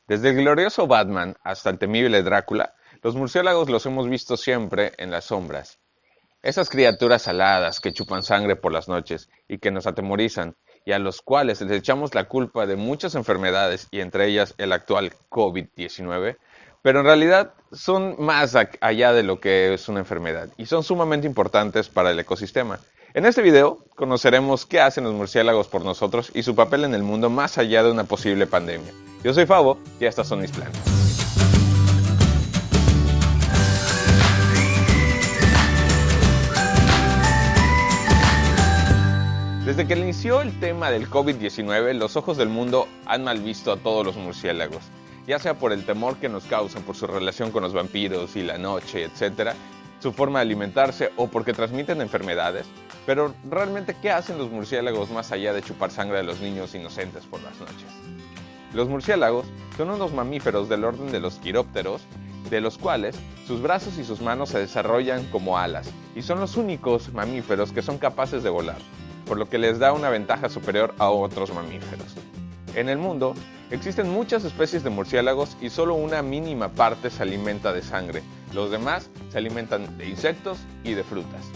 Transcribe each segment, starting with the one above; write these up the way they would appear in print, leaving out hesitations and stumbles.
Desde el glorioso Batman hasta el temible Drácula, los murciélagos los hemos visto siempre en las sombras. Esas criaturas aladas que chupan sangre por las noches y que nos atemorizan, y a los cuales les echamos la culpa de muchas enfermedades y entre ellas el actual COVID-19, pero en realidad son más allá de lo que es una enfermedad y son sumamente importantes para el ecosistema. En este video conoceremos qué hacen los murciélagos por nosotros y su papel en el mundo más allá de una posible pandemia. Yo soy Fabo y estas son mis planes. Desde que inició el tema del COVID-19, los ojos del mundo han mal visto a todos los murciélagos, ya sea por el temor que nos causan por su relación con los vampiros y la noche, etc., su forma de alimentarse o porque transmiten enfermedades. Pero realmente, ¿qué hacen los murciélagos más allá de chupar sangre de los niños inocentes por las noches? Los murciélagos son unos mamíferos del orden de los quirópteros, de los cuales sus brazos y sus manos se desarrollan como alas, y son los únicos mamíferos que son capaces de volar, por lo que les da una ventaja superior a otros mamíferos. En el mundo existen muchas especies de murciélagos y solo una mínima parte se alimenta de sangre. Los demás se alimentan de insectos y de frutas.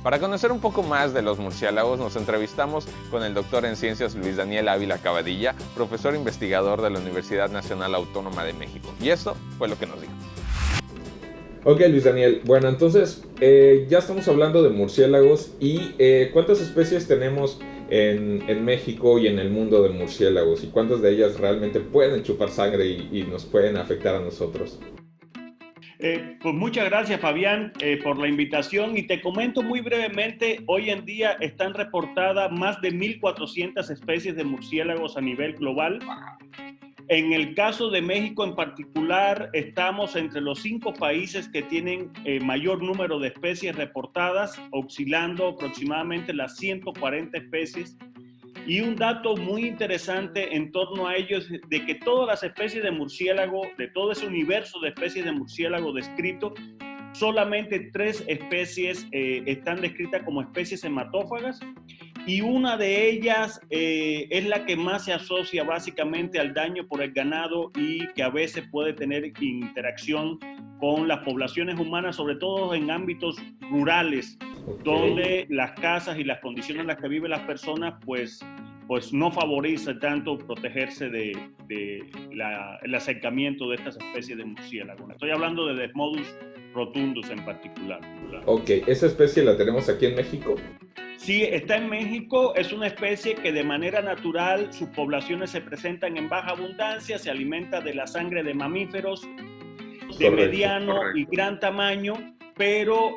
Para conocer un poco más de los murciélagos, nos entrevistamos con el doctor en ciencias Luis Daniel Ávila Cabadilla, profesor investigador de la Universidad Nacional Autónoma de México. Y esto fue lo que nos dijo. Ok, Luis Daniel. Bueno, entonces ya estamos hablando de murciélagos y ¿cuántas especies tenemos en México y en el mundo de murciélagos? ¿Y cuántas de ellas realmente pueden chupar sangre y nos pueden afectar a nosotros? Pues muchas gracias, Fabián, por la invitación, y te comento muy brevemente. Hoy en día están reportadas más de 1.400 especies de murciélagos a nivel global. En el caso de México en particular, estamos entre los 5 países que tienen mayor número de especies reportadas, oscilando aproximadamente las 140 especies. Y un dato muy interesante en torno a ello es de que todas las especies de murciélago, de todo ese universo de especies de murciélago descrito, solamente 3 especies están descritas como especies hematófagas, y una de ellas es la que más se asocia básicamente al daño por el ganado y que a veces puede tener interacción con las poblaciones humanas, sobre todo en ámbitos rurales, donde las casas y las condiciones en las que viven las personas pues no favorece tanto protegerse de el acercamiento de estas especies de murciélagos. Estoy hablando de Desmodus rotundus en particular. Ok, ¿esa especie la tenemos aquí en México? Sí, está en México. Es una especie que de manera natural sus poblaciones se presentan en baja abundancia, se alimenta de la sangre de mamíferos de mediano y gran tamaño, pero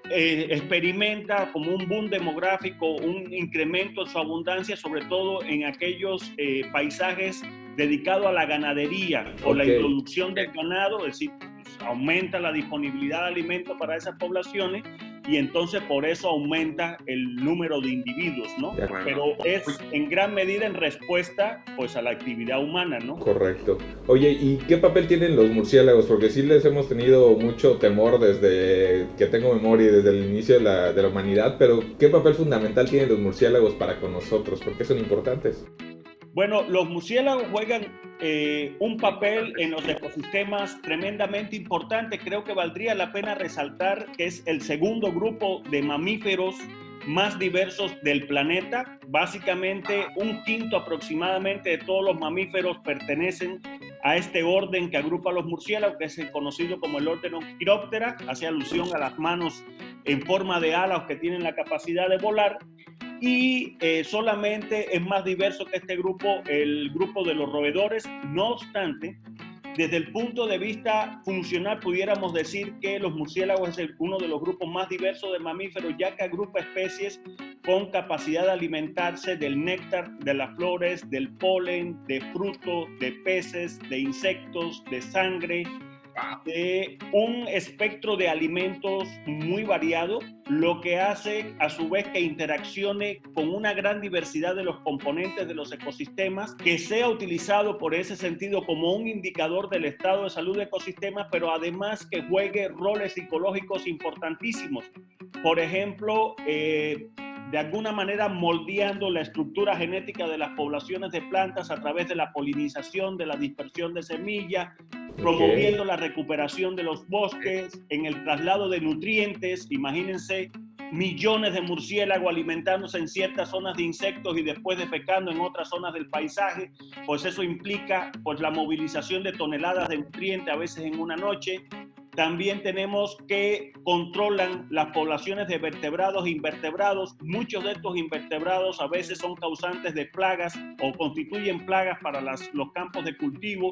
experimenta como un boom demográfico, un incremento en su abundancia, sobre todo en aquellos paisajes dedicados a la ganadería o la introducción del ganado, es decir, pues, aumenta la disponibilidad de alimentos para esas poblaciones y entonces por eso aumenta el número de individuos, ¿no? Pero es en gran medida en respuesta pues a la actividad humana, ¿no? Correcto. Oye, ¿y qué papel tienen los murciélagos? Porque sí les hemos tenido mucho temor desde que tengo memoria y desde el inicio de la humanidad, pero ¿qué papel fundamental tienen los murciélagos para con nosotros? ¿Por qué son importantes? Bueno, los murciélagos juegan un papel en los ecosistemas tremendamente importante. Creo que valdría la pena resaltar que es el segundo grupo de mamíferos más diversos del planeta. Básicamente, un quinto aproximadamente de todos los mamíferos pertenecen a este orden que agrupa a los murciélagos, que es el conocido como el orden Chiroptera, hace alusión a las manos en forma de alas que tienen la capacidad de volar. Y solamente es más diverso que este grupo el grupo de los roedores. No obstante, desde el punto de vista funcional pudiéramos decir que los murciélagos es uno de los grupos más diversos de mamíferos, ya que agrupa especies con capacidad de alimentarse del néctar de las flores, del polen, de frutos, de peces, de insectos, de sangre, de un espectro de alimentos muy variado, lo que hace a su vez que interaccione con una gran diversidad de los componentes de los ecosistemas, que sea utilizado por ese sentido como un indicador del estado de salud de ecosistemas, pero además que juegue roles psicológicos importantísimos. Por ejemplo, de alguna manera moldeando la estructura genética de las poblaciones de plantas a través de la polinización, de la dispersión de semillas, promoviendo la recuperación de los bosques, en el traslado de nutrientes. Imagínense millones de murciélagos alimentándose en ciertas zonas de insectos y después defecando en otras zonas del paisaje, pues eso implica pues la movilización de toneladas de nutrientes a veces en una noche. También tenemos que controlan las poblaciones de vertebrados e invertebrados. Muchos de estos invertebrados a veces son causantes de plagas o constituyen plagas para los campos de cultivo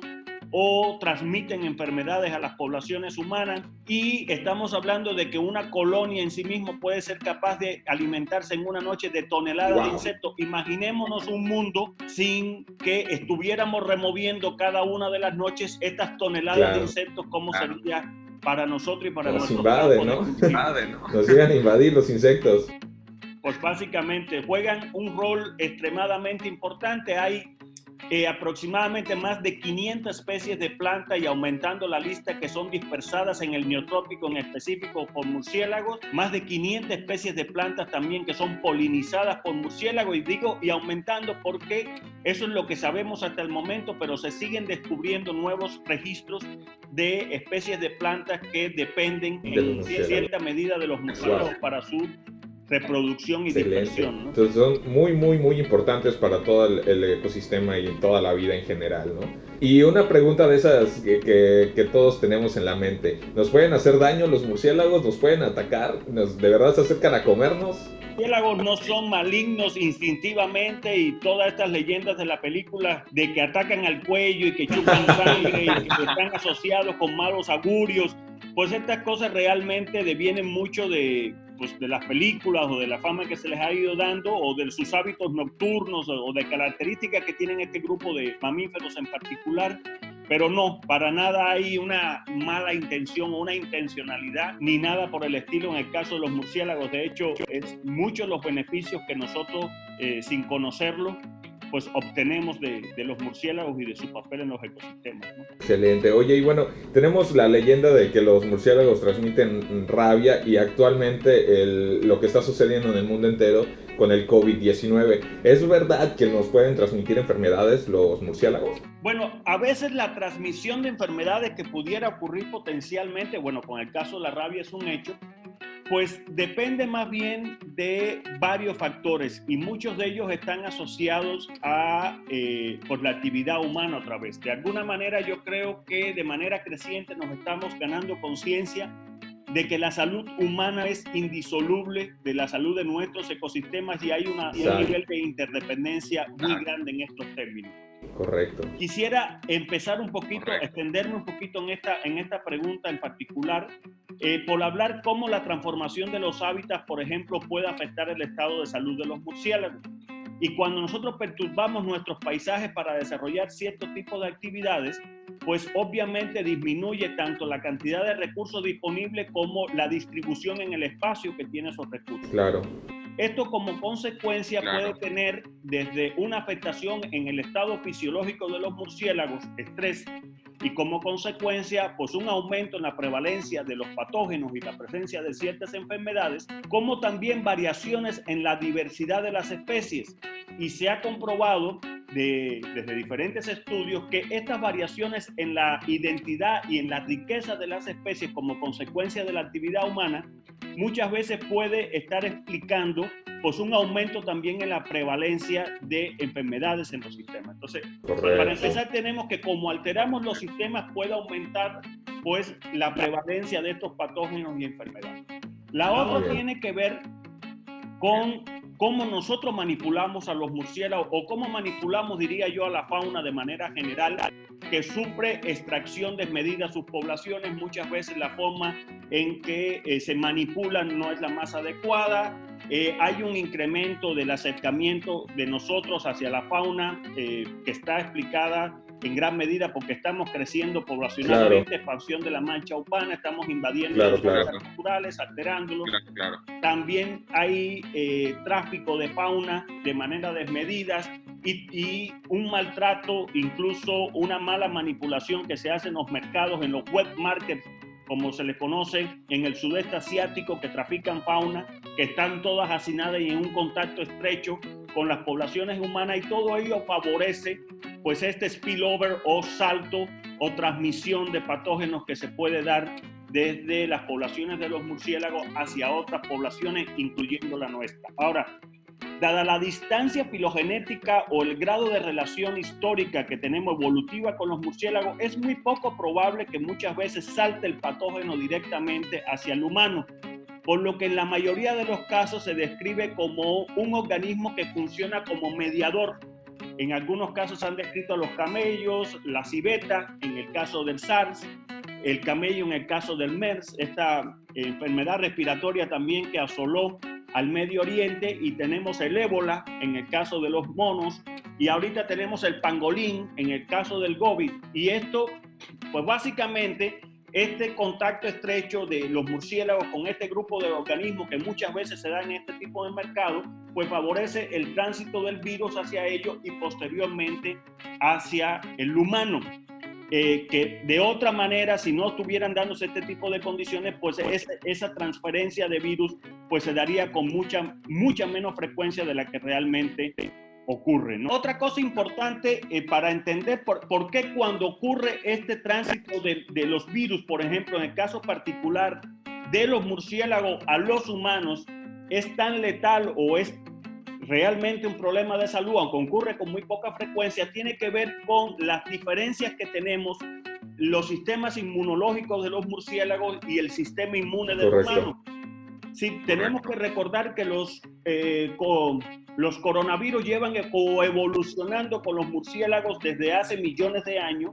o transmiten enfermedades a las poblaciones humanas, y estamos hablando de que una colonia en sí mismo puede ser capaz de alimentarse en una noche de toneladas de insectos. Imaginémonos un mundo sin que estuviéramos removiendo cada una de las noches estas toneladas de insectos, ¿cómo sería para nosotros y para nuestros campos? Nos llegan a invadir los insectos. Pues básicamente juegan un rol extremadamente importante. Hay aproximadamente más de 500 especies de plantas, y aumentando la lista, que son dispersadas en el neotrópico en específico por murciélagos, más de 500 especies de plantas también que son polinizadas por murciélagos, y aumentando porque eso es lo que sabemos hasta el momento, pero se siguen descubriendo nuevos registros de especies de plantas que dependen en cierta medida de los murciélagos para su reproducción y dispersión, ¿no? Entonces son muy, muy, muy importantes para todo el ecosistema y toda la vida en general, ¿no? Y una pregunta de esas que todos tenemos en la mente: ¿nos pueden hacer daño los murciélagos? ¿Nos pueden atacar? ¿De verdad se acercan a comernos? Los murciélagos no son malignos instintivamente, y todas estas leyendas de la película de que atacan al cuello y que chupan sangre y que están asociados con malos augurios, pues estas cosas realmente devienen mucho de las películas o de la fama que se les ha ido dando, o de sus hábitos nocturnos, o de características que tienen este grupo de mamíferos en particular. Pero no, para nada hay una mala intención o una intencionalidad, ni nada por el estilo en el caso de los murciélagos. De hecho, es muchos los beneficios que nosotros, sin conocerlo, pues obtenemos de los murciélagos y de su papel en los ecosistemas, ¿no? Excelente. Oye, y bueno, tenemos la leyenda de que los murciélagos transmiten rabia, y actualmente lo que está sucediendo en el mundo entero con el COVID-19. ¿Es verdad que nos pueden transmitir enfermedades los murciélagos? Bueno, a veces la transmisión de enfermedades que pudiera ocurrir potencialmente, bueno, con el caso de la rabia es un hecho, pues depende más bien de varios factores, y muchos de ellos están asociados a por la actividad humana otra vez. De alguna manera yo creo que de manera creciente nos estamos ganando conciencia de que la salud humana es indisoluble de la salud de nuestros ecosistemas, y hay un nivel de interdependencia muy grande en estos términos. Correcto. Quisiera empezar un poquito, extenderme un poquito en esta pregunta en particular, por hablar cómo la transformación de los hábitats, por ejemplo, puede afectar el estado de salud de los murciélagos. Y cuando nosotros perturbamos nuestros paisajes para desarrollar cierto tipo de actividades, pues obviamente disminuye tanto la cantidad de recursos disponibles como la distribución en el espacio que tiene esos recursos. Claro. Esto como consecuencia puede tener desde una afectación en el estado fisiológico de los murciélagos, estrés, y como consecuencia pues un aumento en la prevalencia de los patógenos y la presencia de ciertas enfermedades, como también variaciones en la diversidad de las especies. Y se ha comprobado desde diferentes estudios que estas variaciones en la identidad y en la riqueza de las especies como consecuencia de la actividad humana muchas veces puede estar explicando pues un aumento también en la prevalencia de enfermedades en los sistemas. Entonces, para empezar, tenemos que como alteramos los sistemas puede aumentar pues la prevalencia de estos patógenos y enfermedades. La otra tiene que ver con cómo nosotros manipulamos a los murciélagos, o cómo manipulamos, diría yo, a la fauna de manera general, que sufre extracción desmedida sus poblaciones. Muchas veces la forma en que se manipulan no es la más adecuada. Hay un incremento del acercamiento de nosotros hacia la fauna que está explicada en gran medida porque estamos creciendo poblacionalmente, expansión de la mancha urbana, estamos invadiendo los hábitats naturales, alterándolos. También hay tráfico de fauna de manera desmedida y un maltrato, incluso una mala manipulación que se hace en los mercados, en los wet markets, como se le conoce en el sudeste asiático, que trafican fauna, que están todas hacinadas y en un contacto estrecho con las poblaciones humanas, y todo ello favorece pues este spillover o salto o transmisión de patógenos que se puede dar desde las poblaciones de los murciélagos hacia otras poblaciones, incluyendo la nuestra. Ahora, dada la distancia filogenética o el grado de relación histórica que tenemos evolutiva con los murciélagos, es muy poco probable que muchas veces salte el patógeno directamente hacia el humano, por lo que en la mayoría de los casos se describe como un organismo que funciona como mediador. En algunos casos han descrito a los camellos, la civeta, en el caso del SARS, el camello en el caso del MERS, esta enfermedad respiratoria también que asoló al Medio Oriente, y tenemos el ébola en el caso de los monos, y ahorita tenemos el pangolín en el caso del COVID. Y esto, pues básicamente, este contacto estrecho de los murciélagos con este grupo de organismos que muchas veces se da en este tipo de mercado, pues favorece el tránsito del virus hacia ellos y posteriormente hacia el humano. Que de otra manera, si no estuvieran dándose este tipo de condiciones, pues esa transferencia de virus pues se daría con mucha menos frecuencia de la que realmente ocurre, ¿no? Otra cosa importante para entender por qué cuando ocurre este tránsito de los virus, por ejemplo, en el caso particular de los murciélagos a los humanos, es tan letal o es realmente un problema de salud, aunque ocurre con muy poca frecuencia, tiene que ver con las diferencias que tenemos los sistemas inmunológicos de los murciélagos y el sistema inmune del humano. Sí, tenemos que recordar que los coronavirus llevan coevolucionando con los murciélagos desde hace millones de años,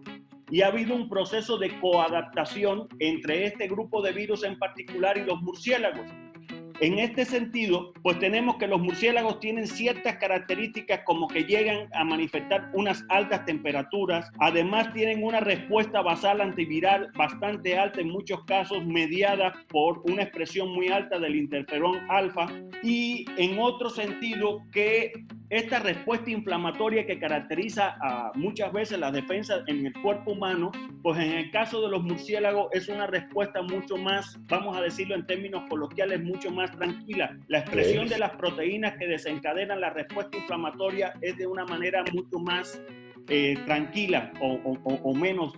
y ha habido un proceso de coadaptación entre este grupo de virus en particular y los murciélagos. En este sentido, pues tenemos que los murciélagos tienen ciertas características, como que llegan a manifestar unas altas temperaturas. Además, tienen una respuesta basal antiviral bastante alta, en muchos casos mediada por una expresión muy alta del interferón alfa. Y en otro sentido, que esta respuesta inflamatoria que caracteriza a muchas veces las defensas en el cuerpo humano, pues en el caso de los murciélagos es una respuesta mucho más, vamos a decirlo en términos coloquiales, mucho más tranquila. La expresión de las proteínas que desencadenan la respuesta inflamatoria es de una manera mucho más tranquila o menos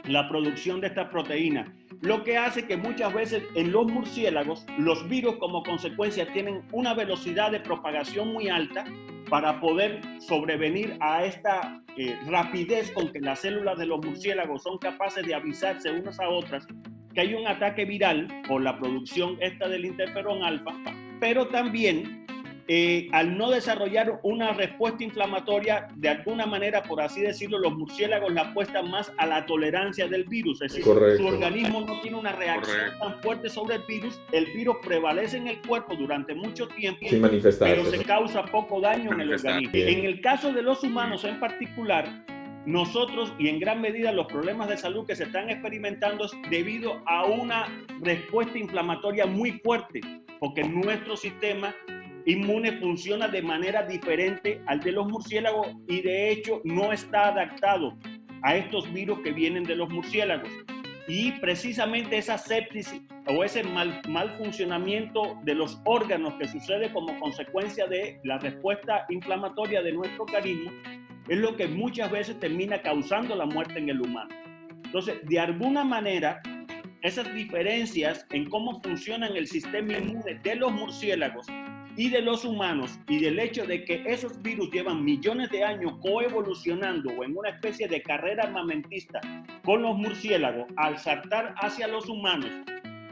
la producción de estas proteínas. Lo que hace que muchas veces en los murciélagos los virus como consecuencia tienen una velocidad de propagación muy alta para poder sobrevenir a esta rapidez con que las células de los murciélagos son capaces de avisarse unas a otras que hay un ataque viral por la producción esta del interferón alfa, pero también al no desarrollar una respuesta inflamatoria, de alguna manera, por así decirlo, los murciélagos la apuestan más a la tolerancia del virus. Es decir, su organismo no tiene una reacción tan fuerte sobre el virus prevalece en el cuerpo durante mucho tiempo, pero se causa poco daño en el organismo. En el caso de los humanos en particular, nosotros, y en gran medida los problemas de salud que se están experimentando, es debido a una respuesta inflamatoria muy fuerte, porque nuestro sistema inmune funciona de manera diferente al de los murciélagos y de hecho no está adaptado a estos virus que vienen de los murciélagos. Y precisamente esa sepsis o ese mal funcionamiento de los órganos que sucede como consecuencia de la respuesta inflamatoria de nuestro organismo es lo que muchas veces termina causando la muerte en el humano. Entonces, de alguna manera, esas diferencias en cómo funcionan el sistema inmune de los murciélagos y de los humanos, y del hecho de que esos virus llevan millones de años coevolucionando o en una especie de carrera armamentista con los murciélagos, al saltar hacia los humanos,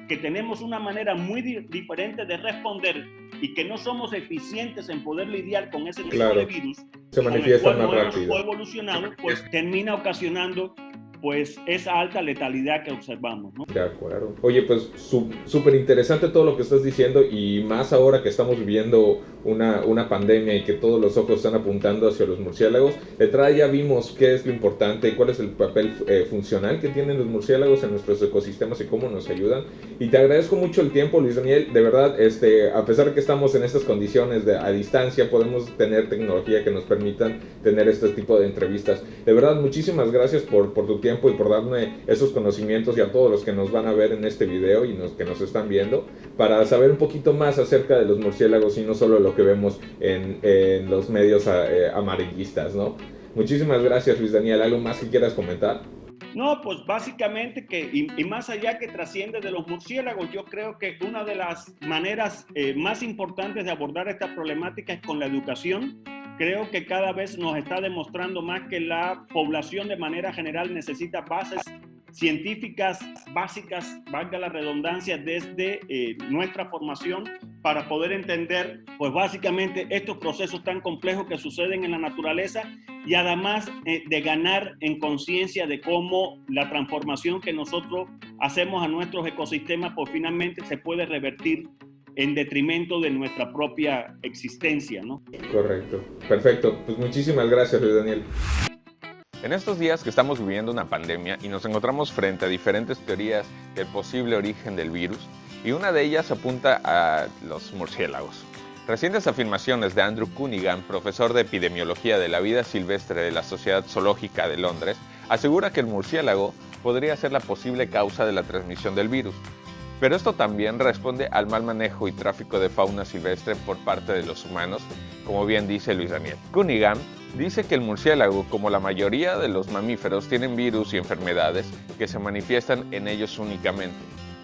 que tenemos una manera muy diferente de responder y que no somos eficientes en poder lidiar con ese tipo de virus, se manifiesta más rápido, coevolucionado, pues termina ocasionando pues esa alta letalidad que observamos, ¿no? De acuerdo. Oye, pues súper interesante todo lo que estás diciendo, y más ahora que estamos viviendo una pandemia y que todos los ojos están apuntando hacia los murciélagos. De entrada ya vimos qué es lo importante y cuál es el papel funcional que tienen los murciélagos en nuestros ecosistemas y cómo nos ayudan. Y te agradezco mucho el tiempo, Luis Daniel. De verdad, a pesar de que estamos en estas condiciones a distancia, podemos tener tecnología que nos permitan tener este tipo de entrevistas. De verdad, muchísimas gracias por tu tiempo tiempo y por darme esos conocimientos, y a todos los que nos van a ver en este video y que nos están viendo, para saber un poquito más acerca de los murciélagos y no solo lo que vemos en los medios amarillistas, ¿no? Muchísimas gracias, Luis Daniel. ¿Algo más que quieras comentar? No, pues básicamente y más allá que trasciende de los murciélagos, yo creo que una de las maneras más importantes de abordar esta problemática es con la educación. Creo que cada vez nos está demostrando más que la población de manera general necesita bases científicas básicas, valga la redundancia, desde nuestra formación para poder entender, pues básicamente estos procesos tan complejos que suceden en la naturaleza, y además de ganar en conciencia de cómo la transformación que nosotros hacemos a nuestros ecosistemas, pues finalmente se puede revertir en detrimento de nuestra propia existencia, ¿no? Correcto, perfecto. Pues muchísimas gracias, Luis Daniel. En estos días que estamos viviendo una pandemia y nos encontramos frente a diferentes teorías del posible origen del virus, y una de ellas apunta a los murciélagos. Recientes afirmaciones de Andrew Cunningham, profesor de epidemiología de la vida silvestre de la Sociedad Zoológica de Londres, asegura que el murciélago podría ser la posible causa de la transmisión del virus. Pero esto también responde al mal manejo y tráfico de fauna silvestre por parte de los humanos, como bien dice Luis Daniel. Cunningham dice que el murciélago, como la mayoría de los mamíferos, tienen virus y enfermedades que se manifiestan en ellos únicamente,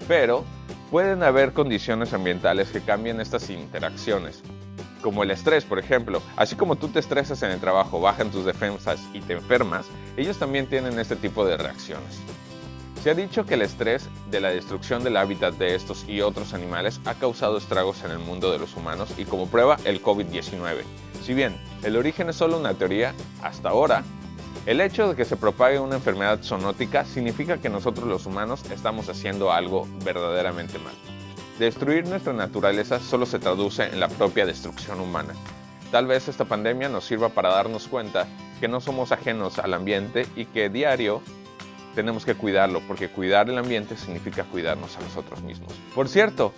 pero pueden haber condiciones ambientales que cambien estas interacciones, como el estrés, por ejemplo. Así como tú te estresas en el trabajo, bajan tus defensas y te enfermas, ellos también tienen este tipo de reacciones. Se ha dicho que el estrés de la destrucción del hábitat de estos y otros animales ha causado estragos en el mundo de los humanos, y como prueba el COVID-19. Si bien el origen es solo una teoría, hasta ahora, el hecho de que se propague una enfermedad zoonótica significa que nosotros los humanos estamos haciendo algo verdaderamente mal. Destruir nuestra naturaleza solo se traduce en la propia destrucción humana. Tal vez esta pandemia nos sirva para darnos cuenta que no somos ajenos al ambiente y que diario tenemos que cuidarlo, porque cuidar el ambiente significa cuidarnos a nosotros mismos. Por cierto,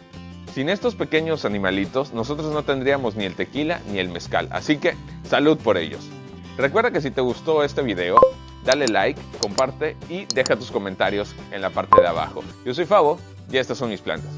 sin estos pequeños animalitos, nosotros no tendríamos ni el tequila ni el mezcal, así que salud por ellos. Recuerda que si te gustó este video, dale like, comparte y deja tus comentarios en la parte de abajo. Yo soy Fabo y estas son mis plantas.